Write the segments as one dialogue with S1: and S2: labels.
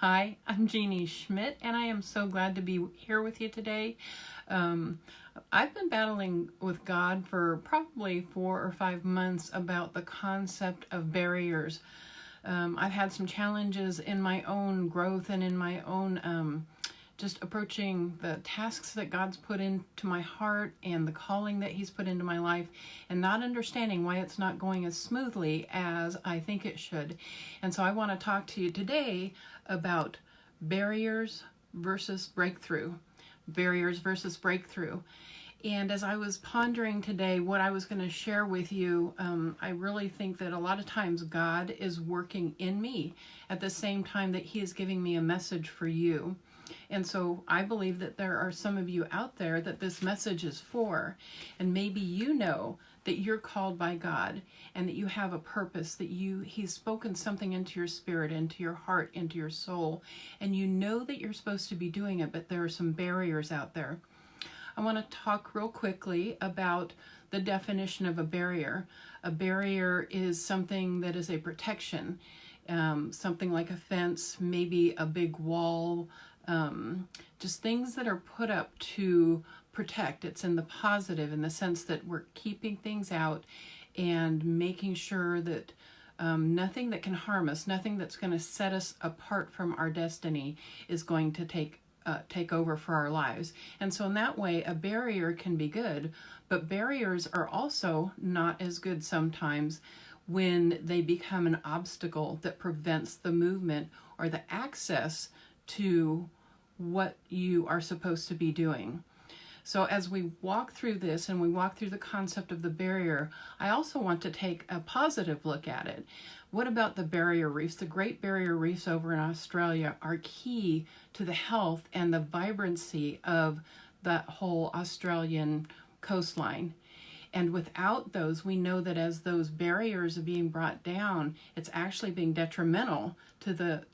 S1: Hi, I'm Jeannie Schmidt, and I am so glad to be here with you today. I've been battling with God for probably 4 or 5 months about the concept of barriers. I've had some challenges in my own growth and in my own just approaching the tasks that God's put into my heart and the calling that He's put into my life, and not understanding why it's not going as smoothly as I think it should. And so I want to talk to you today about barriers versus breakthrough. Barriers versus breakthrough. And as I was pondering today what I was going to share with you, I really think that a lot of times God is working in me at the same time that He is giving me a message for you. And so I believe that there are some of you out there that this message is for, and maybe you know that you're called by God and that you have a purpose, that He's spoken something into your spirit, into your heart, into your soul, and you know that you're supposed to be doing it, but there are some barriers out there. I want to talk real quickly about the definition of a barrier. A barrier is something that is a protection, something like a fence, maybe a big wall, just things that are put up to protect. It's in the positive, in the sense that we're keeping things out and making sure that nothing that can harm us, nothing that's going to set us apart from our destiny is going to take over for our lives. And so in that way, a barrier can be good, but barriers are also not as good sometimes when they become an obstacle that prevents the movement or the access to what you are supposed to be doing. So as we walk through this and we walk through the concept of the barrier, I also want to take a positive look at it. What about the barrier reefs? The Great Barrier Reefs over in Australia are key to the health and the vibrancy of that whole Australian coastline. And without those, we know that as those barriers are being brought down, it's actually being detrimental to the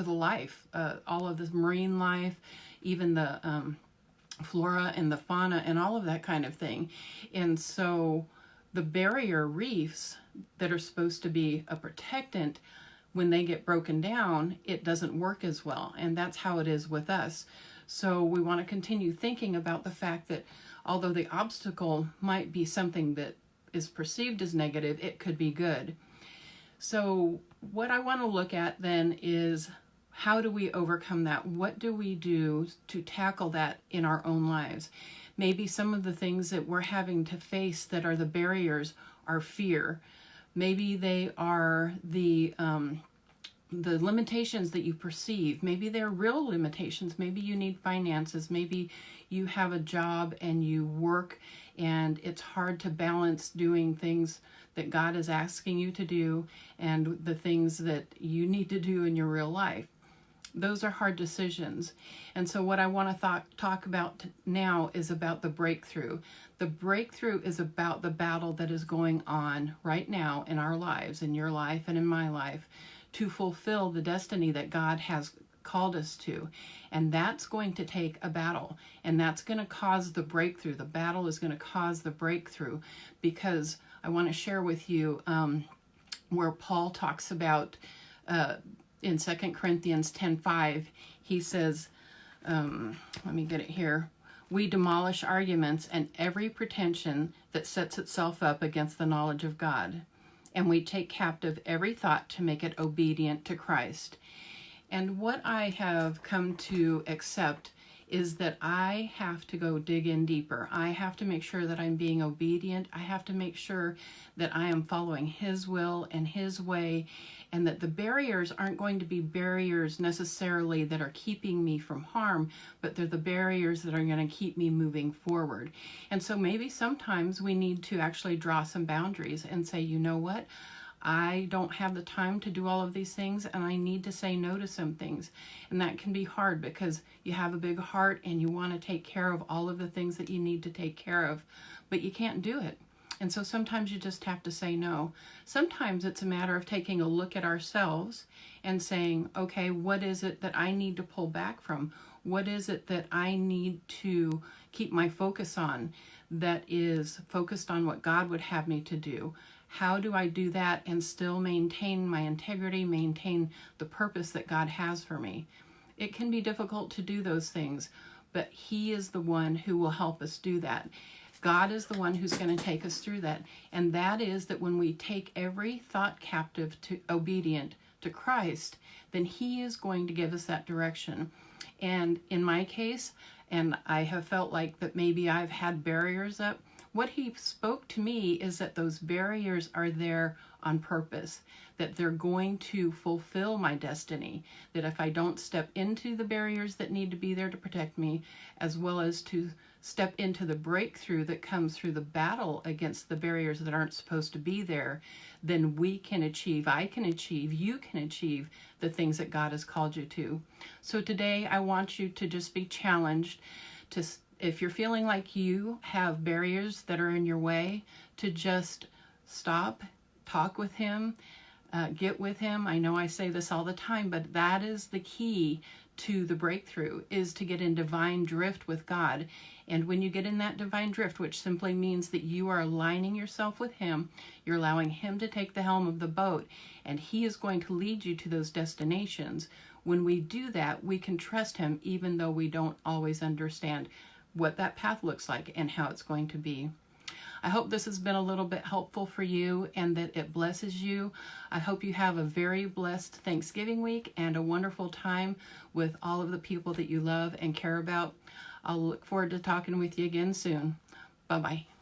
S1: life, all of this marine life, even the flora and the fauna and all of that kind of thing. And so the barrier reefs that are supposed to be a protectant, when they get broken down, it doesn't work as well. And that's how it is with us. So we want to continue thinking about the fact that although the obstacle might be something that is perceived as negative, it could be good. So what I want to look at then is, how do we overcome that? What do we do to tackle that in our own lives? Maybe some of the things that we're having to face that are the barriers are fear. Maybe they are the limitations that you perceive. Maybe they're real limitations. Maybe you need finances. Maybe you have a job and you work and it's hard to balance doing things that God is asking you to do and the things that you need to do in your real life. Those are hard decisions. And so what I want to talk about now is about the breakthrough. The breakthrough is about the battle that is going on right now in our lives, in your life and in my life, to fulfill the destiny that God has called us to. And that's going to take a battle, and that's going to cause the breakthrough. The battle is going to cause the breakthrough, because I want to share with you where Paul talks about in 2 Corinthians 10:5, he says, let me get it here. We demolish arguments and every pretension that sets itself up against the knowledge of God. And we take captive every thought to make it obedient to Christ. And what I have come to accept is that I have to go dig in deeper. I have to make sure that I'm being obedient. I have to make sure that I am following His will and His way, and that the barriers aren't going to be barriers necessarily that are keeping me from harm, but they're the barriers that are going to keep me moving forward. And so maybe sometimes we need to actually draw some boundaries and say, you know what? I don't have the time to do all of these things, and I need to say no to some things. And that can be hard because you have a big heart and you want to take care of all of the things that you need to take care of, but you can't do it. And so sometimes you just have to say no. Sometimes it's a matter of taking a look at ourselves and saying, okay, what is it that I need to pull back from? What is it that I need to keep my focus on that is focused on what God would have me to do? How do I do that and still maintain my integrity, maintain the purpose that God has for me? It can be difficult to do those things, but He is the one who will help us do that. God is the one who's going to take us through that. And that is that when we take every thought captive to obedient to Christ, then He is going to give us that direction. And in my case, and I have felt like that maybe I've had barriers up, what He spoke to me is that those barriers are there on purpose, that they're going to fulfill my destiny, that if I don't step into the barriers that need to be there to protect me, as well as to step into the breakthrough that comes through the battle against the barriers that aren't supposed to be there, then we can achieve, I can achieve, you can achieve the things that God has called you to. So today I want you to just be challenged to, if you're feeling like you have barriers that are in your way, to just stop, talk with Him, get with Him. I know I say this all the time, but that is the key to the breakthrough, is to get in divine drift with God. And when you get in that divine drift, which simply means that you are aligning yourself with Him, you're allowing Him to take the helm of the boat, and He is going to lead you to those destinations. When we do that, we can trust Him even though we don't always understand what that path looks like and how it's going to be. I hope this has been a little bit helpful for you and that it blesses you. I hope you have a very blessed Thanksgiving week and a wonderful time with all of the people that you love and care about. I'll look forward to talking with you again soon. Bye-bye.